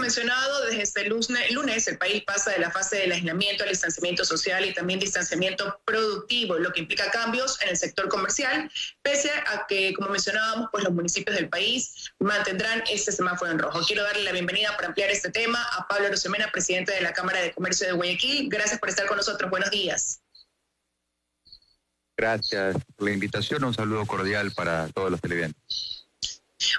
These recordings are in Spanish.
mencionado, desde este lunes el país pasa de la fase del aislamiento al distanciamiento social y también distanciamiento productivo, lo que implica cambios en el sector comercial, pese a que, como mencionábamos, pues los municipios del país mantendrán este semáforo en rojo. Quiero darle la bienvenida para ampliar este tema a Pablo Arosemena, presidente de la Cámara de Comercio de Guayaquil. Gracias por estar con nosotros. Buenos días. Gracias por la invitación. Un saludo cordial para todos los televidentes.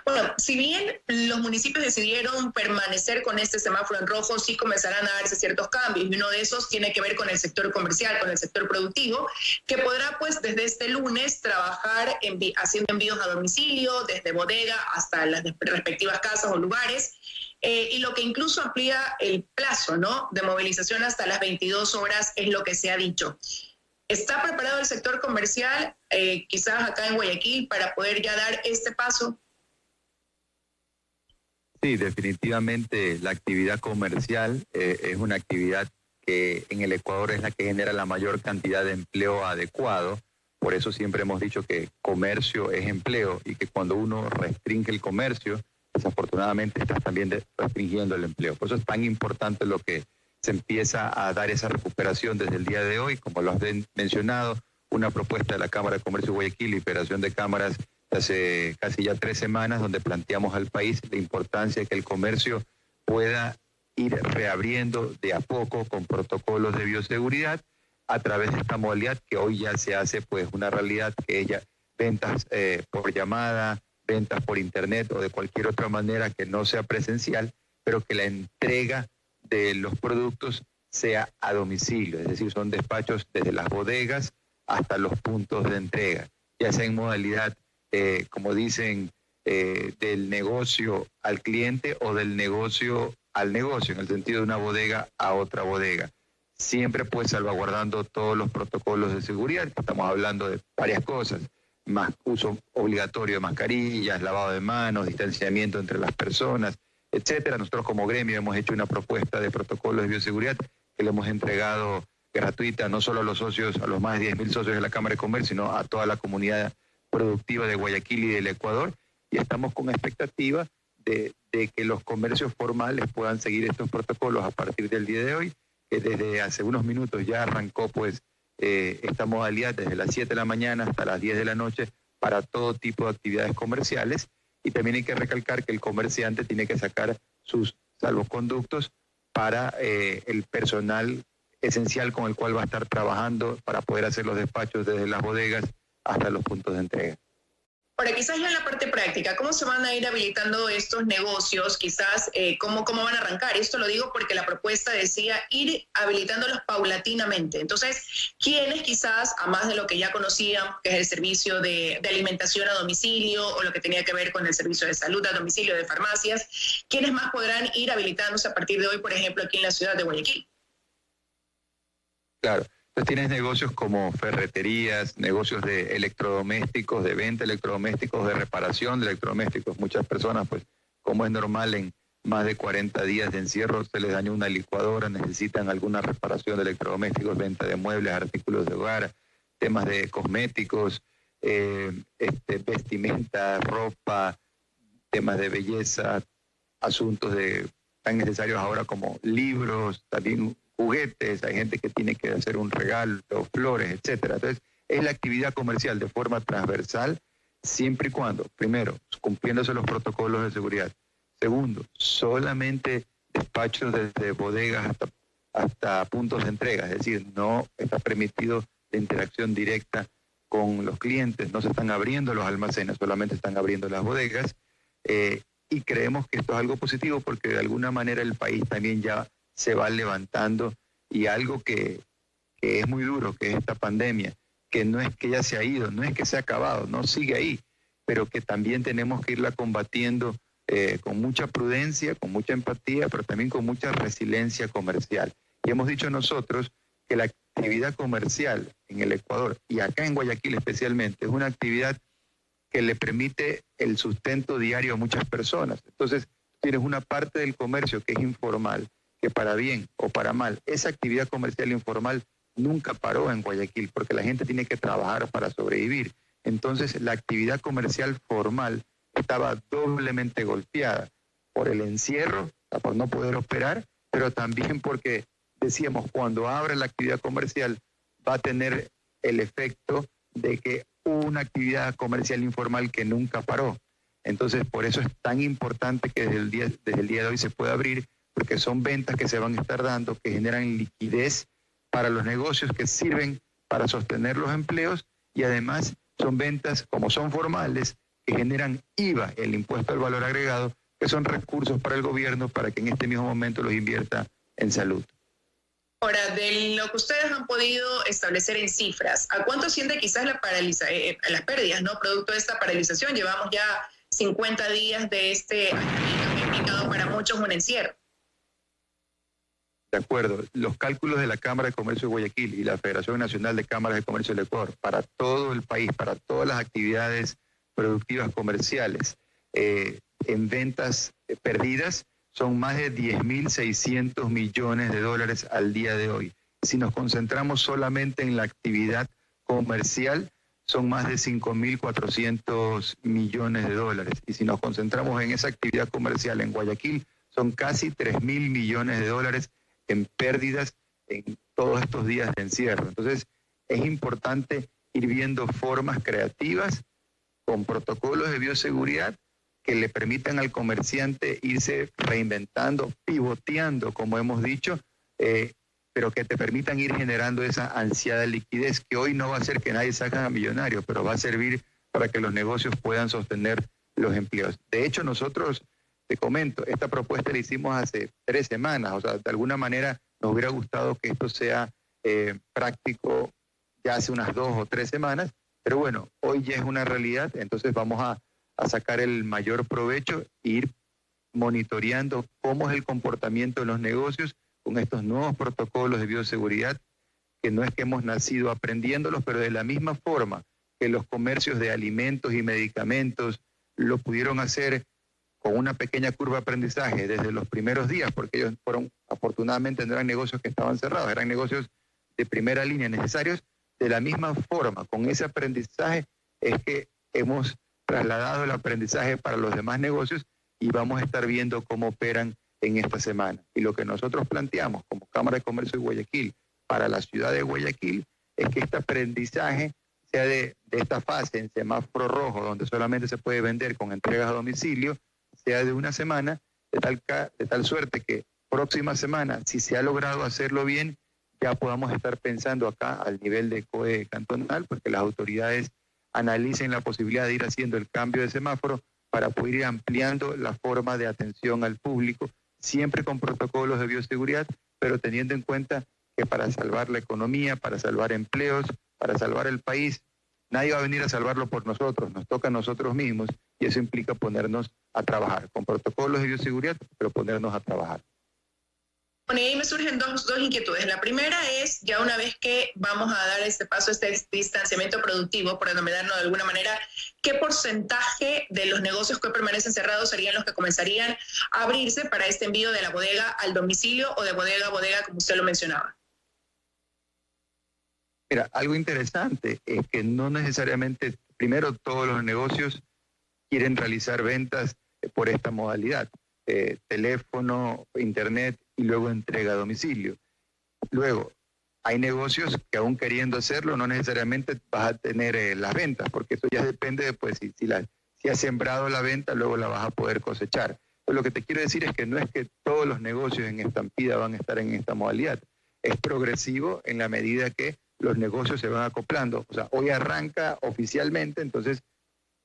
Bueno, si bien los municipios decidieron permanecer con este semáforo en rojo, sí comenzarán a darse ciertos cambios, y uno de esos tiene que ver con el sector comercial, con el sector productivo, que podrá pues desde este lunes trabajar haciendo envíos a domicilio, desde bodega hasta las respectivas casas o lugares, y lo que incluso amplía el plazo, ¿no?, de movilización hasta las 22 horas es lo que se ha dicho. ¿Está preparado el sector comercial, quizás acá en Guayaquil, para poder ya dar este paso? Sí, definitivamente la actividad comercial es una actividad que en el Ecuador es la que genera la mayor cantidad de empleo adecuado. Por eso siempre hemos dicho que comercio es empleo y que cuando uno restringe el comercio, desafortunadamente estás también restringiendo el empleo. Por eso es tan importante lo que se empieza a dar esa recuperación desde el día de hoy, como lo has mencionado, una propuesta de la Cámara de Comercio de Guayaquil, liberación de cámaras hace casi ya 3 semanas, donde planteamos al país la importancia de que el comercio pueda ir reabriendo de a poco con protocolos de bioseguridad a través de esta modalidad que hoy ya se hace pues una realidad, que ella ventas por llamada, ventas por internet o de cualquier otra manera que no sea presencial, pero que la entrega de los productos sea a domicilio, es decir, son despachos desde las bodegas hasta los puntos de entrega, ya sea en modalidad como dicen, del negocio al cliente o del negocio al negocio, en el sentido de una bodega a otra bodega. Siempre pues salvaguardando todos los protocolos de seguridad, estamos hablando de varias cosas, más uso obligatorio de mascarillas, lavado de manos, distanciamiento entre las personas, etcétera. Nosotros como gremio hemos hecho una propuesta de protocolos de bioseguridad que le hemos entregado gratuita no solo a los socios, a los más de 10.000 socios de la Cámara de Comercio, sino a toda la comunidad productiva de Guayaquil y del Ecuador, y estamos con expectativa de que los comercios formales puedan seguir estos protocolos a partir del día de hoy, que desde hace unos minutos ya arrancó pues esta modalidad desde las 7 de la mañana hasta las 10 de la noche para todo tipo de actividades comerciales, y también hay que recalcar que el comerciante tiene que sacar sus salvoconductos para el personal esencial con el cual va a estar trabajando para poder hacer los despachos desde las bodegas hasta los puntos de entrega. Ahora, quizás ya en la parte práctica, ¿cómo se van a ir habilitando estos negocios? Quizás, ¿cómo van a arrancar? Esto lo digo porque la propuesta decía ir habilitándolos paulatinamente. Entonces, ¿quiénes quizás, a más de lo que ya conocían, que es el servicio de alimentación a domicilio o lo que tenía que ver con el servicio de salud a domicilio de farmacias, quiénes más podrán ir habilitándose a partir de hoy, por ejemplo, aquí en la ciudad de Guayaquil? Claro. Entonces tienes negocios como ferreterías, negocios de electrodomésticos, de venta de electrodomésticos, de reparación de electrodomésticos. Muchas personas, pues, como es normal, en más de 40 días de encierro se les dañó una licuadora, necesitan alguna reparación de electrodomésticos, venta de muebles, artículos de hogar, temas de cosméticos, vestimenta, ropa, temas de belleza, asuntos tan necesarios ahora como libros, también juguetes, hay gente que tiene que hacer un regalo, flores, etcétera. Entonces, es la actividad comercial de forma transversal, siempre y cuando, primero, cumpliéndose los protocolos de seguridad. Segundo, solamente despachos desde bodegas hasta puntos de entrega, es decir, no está permitido la interacción directa con los clientes, no se están abriendo los almacenes, solamente están abriendo las bodegas, y creemos que esto es algo positivo porque de alguna manera el país también ya se va levantando, y algo que es muy duro, que es esta pandemia, que no es que ya se ha ido, no es que se ha acabado, no, sigue ahí, pero que también tenemos que irla combatiendo con mucha prudencia, con mucha empatía, pero también con mucha resiliencia comercial. Y hemos dicho nosotros que la actividad comercial en el Ecuador, y acá en Guayaquil especialmente, es una actividad que le permite el sustento diario a muchas personas. Entonces, tienes una parte del comercio que es informal, que para bien o para mal, esa actividad comercial informal nunca paró en Guayaquil, porque la gente tiene que trabajar para sobrevivir. Entonces, la actividad comercial formal estaba doblemente golpeada por el encierro, por no poder operar, pero también porque, decíamos, cuando abra la actividad comercial va a tener el efecto de que hubo una actividad comercial informal que nunca paró. Entonces, por eso es tan importante que desde el día de hoy se pueda abrir, porque son ventas que se van a estar dando, que generan liquidez para los negocios, que sirven para sostener los empleos, y además son ventas, como son formales, que generan IVA, el impuesto al valor agregado, que son recursos para el gobierno para que en este mismo momento los invierta en salud. Ahora, de lo que ustedes han podido establecer en cifras, ¿a cuánto asciende quizás las pérdidas, ¿no? Producto de esta paralización? Llevamos ya 50 días de este año que ha implicado para muchos un encierro. De acuerdo. Los cálculos de la Cámara de Comercio de Guayaquil y la Federación Nacional de Cámaras de Comercio del Ecuador, para todo el país, para todas las actividades productivas comerciales, en ventas perdidas, son más de 10.600 millones de dólares al día de hoy. Si nos concentramos solamente en la actividad comercial, son más de 5.400 millones de dólares. Y si nos concentramos en esa actividad comercial en Guayaquil, son casi 3.000 millones de dólares en pérdidas en todos estos días de encierro. Entonces, es importante ir viendo formas creativas con protocolos de bioseguridad que le permitan al comerciante irse reinventando, pivoteando, como hemos dicho, pero que te permitan ir generando esa ansiada liquidez, que hoy no va a ser que nadie salga a millonario, pero va a servir para que los negocios puedan sostener los empleos. De hecho, nosotros, te comento, esta propuesta la hicimos hace 3 semanas, o sea, de alguna manera nos hubiera gustado que esto sea práctico ya hace unas 2 o 3 semanas, pero bueno, hoy ya es una realidad, entonces vamos a sacar el mayor provecho e ir monitoreando cómo es el comportamiento de los negocios con estos nuevos protocolos de bioseguridad, que no es que hemos nacido aprendiéndolos, pero de la misma forma que los comercios de alimentos y medicamentos lo pudieron hacer con una pequeña curva de aprendizaje desde los primeros días, porque ellos afortunadamente no eran negocios que estaban cerrados, eran negocios de primera línea necesarios. De la misma forma, con ese aprendizaje es que hemos trasladado el aprendizaje para los demás negocios y vamos a estar viendo cómo operan en esta semana. Y lo que nosotros planteamos como Cámara de Comercio de Guayaquil para la ciudad de Guayaquil es que este aprendizaje sea de esta fase en semáforo rojo, donde solamente se puede vender con entregas a domicilio, sea de una semana, de tal suerte que próxima semana, si se ha logrado hacerlo bien, ya podamos estar pensando acá al nivel de COE cantonal, porque las autoridades analicen la posibilidad de ir haciendo el cambio de semáforo para poder ir ampliando la forma de atención al público, siempre con protocolos de bioseguridad, pero teniendo en cuenta que para salvar la economía, para salvar empleos, para salvar el país, nadie va a venir a salvarlo por nosotros, nos toca a nosotros mismos, y eso implica ponernos a trabajar, con protocolos de bioseguridad, pero ponernos a trabajar. Bueno, y ahí me surgen dos inquietudes. La primera es, ya una vez que vamos a dar este paso, este distanciamiento productivo, por denominarlo de alguna manera, ¿qué porcentaje de los negocios que permanecen cerrados serían los que comenzarían a abrirse para este envío de la bodega al domicilio o de bodega a bodega, como usted lo mencionaba? Mira, algo interesante es que no necesariamente, primero, todos los negocios quieren realizar ventas por esta modalidad, teléfono, internet y luego entrega a domicilio. Luego, hay negocios que aún queriendo hacerlo no necesariamente vas a tener las ventas, porque eso ya depende de pues, si has sembrado la venta, luego la vas a poder cosechar. Pero lo que te quiero decir es que no es que todos los negocios en Estampida van a estar en esta modalidad. Es progresivo en la medida que los negocios se van acoplando. O sea, hoy arranca oficialmente, entonces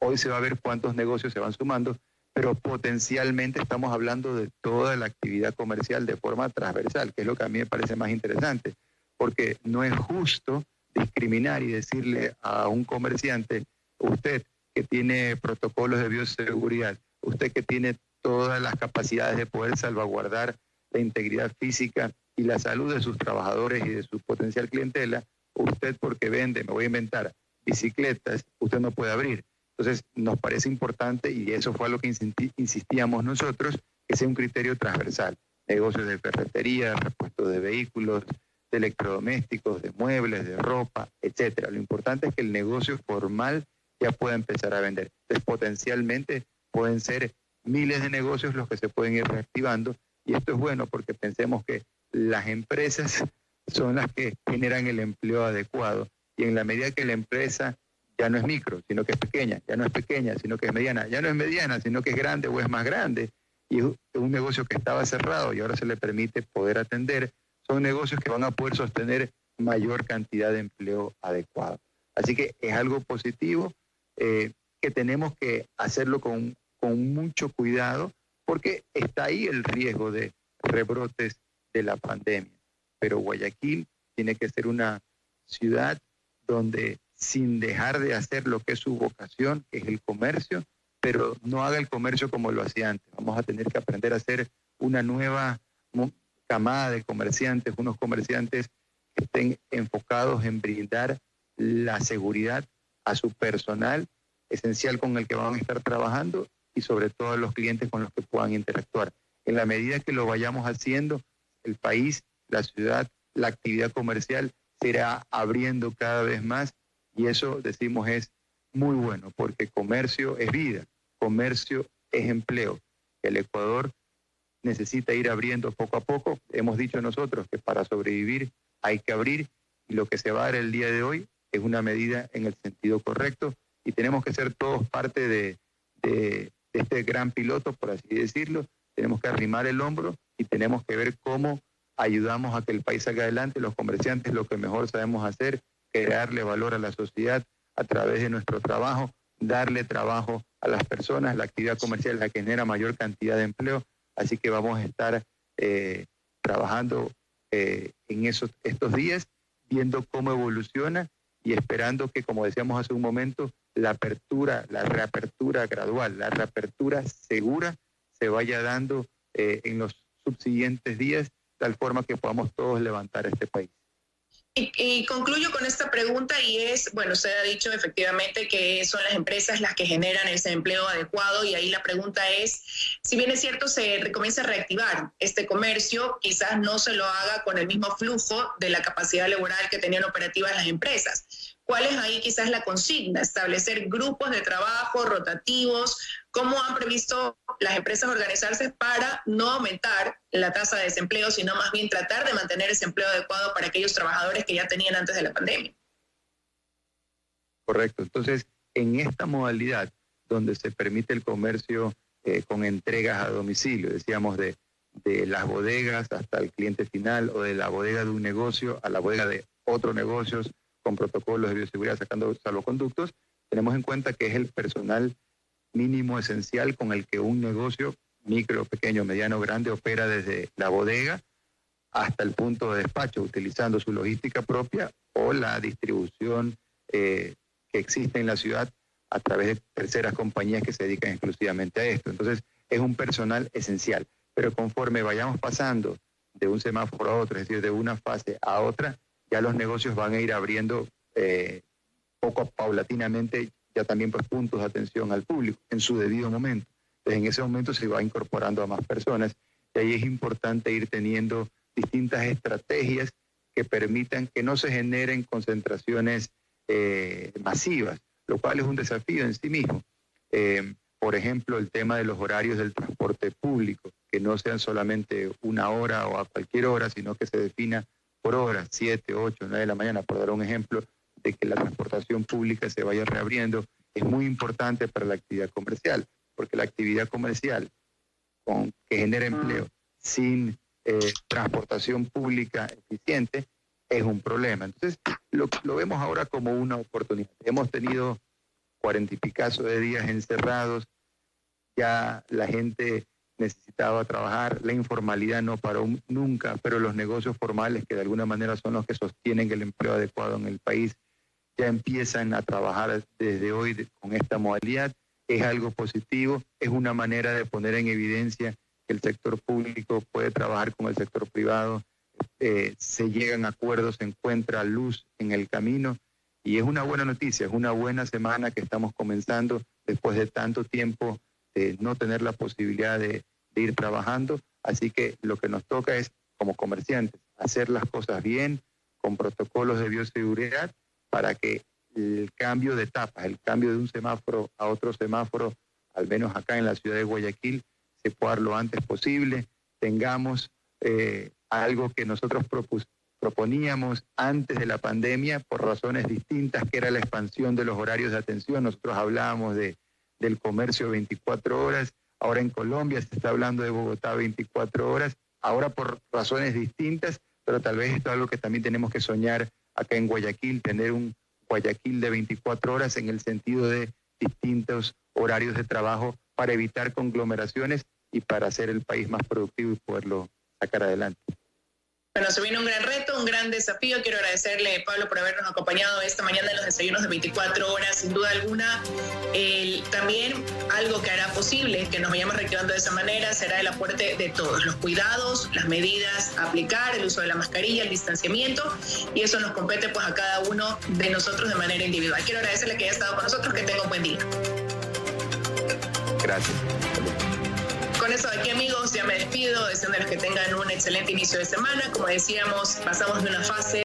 hoy se va a ver cuántos negocios se van sumando, pero potencialmente estamos hablando de toda la actividad comercial de forma transversal, que es lo que a mí me parece más interesante, porque no es justo discriminar y decirle a un comerciante, usted que tiene protocolos de bioseguridad, usted que tiene todas las capacidades de poder salvaguardar la integridad física y la salud de sus trabajadores y de su potencial clientela, usted porque vende, me voy a inventar, bicicletas, usted no puede abrir. Entonces, nos parece importante, y eso fue a lo que insistíamos nosotros, que sea un criterio transversal. Negocios de ferretería, repuestos de vehículos, de electrodomésticos, de muebles, de ropa, etcétera. Lo importante es que el negocio formal ya pueda empezar a vender. Entonces, potencialmente pueden ser miles de negocios los que se pueden ir reactivando, y esto es bueno porque pensemos que las empresas son las que generan el empleo adecuado, y en la medida que la empresa ya no es micro, sino que es pequeña, ya no es pequeña, sino que es mediana, ya no es mediana, sino que es grande o es más grande, y es un negocio que estaba cerrado y ahora se le permite poder atender, son negocios que van a poder sostener mayor cantidad de empleo adecuado. Así que es algo positivo, que tenemos que hacerlo con mucho cuidado, porque está ahí el riesgo de rebrotes de la pandemia. Pero Guayaquil tiene que ser una ciudad donde, sin dejar de hacer lo que es su vocación, que es el comercio, pero no haga el comercio como lo hacía antes. Vamos a tener que aprender a hacer una nueva camada de comerciantes, unos comerciantes que estén enfocados en brindar la seguridad a su personal esencial con el que van a estar trabajando, y sobre todo a los clientes con los que puedan interactuar. En la medida que lo vayamos haciendo, el país, la ciudad, la actividad comercial se irá abriendo cada vez más, y eso, decimos, es muy bueno, porque comercio es vida, comercio es empleo. El Ecuador necesita ir abriendo poco a poco. Hemos dicho nosotros que para sobrevivir hay que abrir, y lo que se va a dar el día de hoy es una medida en el sentido correcto, y tenemos que ser todos parte de este gran piloto, por así decirlo. Tenemos que arrimar el hombro y tenemos que ver cómo ayudamos a que el país salga adelante. Los comerciantes lo que mejor sabemos hacer, crearle valor a la sociedad a través de nuestro trabajo, darle trabajo a las personas. La actividad comercial es la que genera mayor cantidad de empleo, así que vamos a estar trabajando en estos días, viendo cómo evoluciona y esperando que, como decíamos hace un momento, la reapertura gradual, la reapertura segura se vaya dando en los subsiguientes días, de tal forma que podamos todos levantar este país. Y concluyo con esta pregunta, y es, bueno, se ha dicho efectivamente que son las empresas las que generan ese empleo adecuado, y ahí la pregunta es, si bien es cierto se comienza a reactivar este comercio, quizás no se lo haga con el mismo flujo de la capacidad laboral que tenían operativas las empresas. ¿Cuál es ahí quizás la consigna? Establecer grupos de trabajo rotativos. ¿Cómo han previsto las empresas organizarse para no aumentar la tasa de desempleo, sino más bien tratar de mantener ese empleo adecuado para aquellos trabajadores que ya tenían antes de la pandemia? Correcto. Entonces, en esta modalidad donde se permite el comercio con entregas a domicilio, decíamos de las bodegas hasta el cliente final, o de la bodega de un negocio a la bodega de otros negocios, con protocolos de bioseguridad, sacando salvoconductos, tenemos en cuenta que es el personal mínimo esencial con el que un negocio, micro, pequeño, mediano, grande, opera desde la bodega hasta el punto de despacho, utilizando su logística propia o la distribución que existe en la ciudad a través de terceras compañías que se dedican exclusivamente a esto. Entonces, es un personal esencial. Pero conforme vayamos pasando de un semáforo a otro, es decir, de una fase a otra, ya los negocios van a ir abriendo paulatinamente ya también pues puntos de atención al público en su debido momento. Entonces, en ese momento se va incorporando a más personas, y ahí es importante ir teniendo distintas estrategias que permitan que no se generen concentraciones masivas, lo cual es un desafío en sí mismo. Por ejemplo, el tema de los horarios del transporte público, que no sean solamente una hora o a cualquier hora, sino que se defina por horas, 7, 8, 9 de la mañana, por dar un ejemplo, de que la transportación pública se vaya reabriendo, es muy importante para la actividad comercial, porque la actividad comercial que genera empleo sin transportación pública eficiente es un problema. Entonces, lo vemos ahora como una oportunidad. Hemos tenido 40 y picazo de días encerrados, ya la gente necesitaba trabajar, la informalidad no paró nunca, pero los negocios formales, que de alguna manera son los que sostienen el empleo adecuado en el país, ya empiezan a trabajar desde hoy con esta modalidad. Es algo positivo, es una manera de poner en evidencia que el sector público puede trabajar con el sector privado, se llegan a acuerdos, se encuentra luz en el camino, y es una buena noticia, es una buena semana que estamos comenzando después de tanto tiempo de no tener la posibilidad de ir trabajando. Así que lo que nos toca es, como comerciantes, hacer las cosas bien, con protocolos de bioseguridad, para que el cambio de etapas, el cambio de un semáforo a otro semáforo, al menos acá en la ciudad de Guayaquil, se pueda dar lo antes posible, tengamos algo que nosotros proponíamos antes de la pandemia por razones distintas, que era la expansión de los horarios de atención. Nosotros hablábamos del comercio 24 horas, ahora en Colombia se está hablando de Bogotá 24 horas, ahora por razones distintas, pero tal vez esto es algo que también tenemos que soñar acá en Guayaquil, tener un Guayaquil de 24 horas en el sentido de distintos horarios de trabajo para evitar conglomeraciones y para hacer el país más productivo y poderlo sacar adelante. Bueno, se viene un gran reto, un gran desafío. Quiero agradecerle, Pablo, por habernos acompañado esta mañana en los desayunos de 24 horas. Sin duda alguna, también algo que hará posible que nos vayamos reactivando de esa manera será el aporte de todos. Los cuidados, las medidas a aplicar, el uso de la mascarilla, el distanciamiento, y eso nos compete pues a cada uno de nosotros de manera individual. Quiero agradecerle que haya estado con nosotros, que tenga un buen día. Gracias. Con eso de aquí, amigos, ya me despido, deseándoles que tengan un excelente inicio de semana. Como decíamos, pasamos de una fase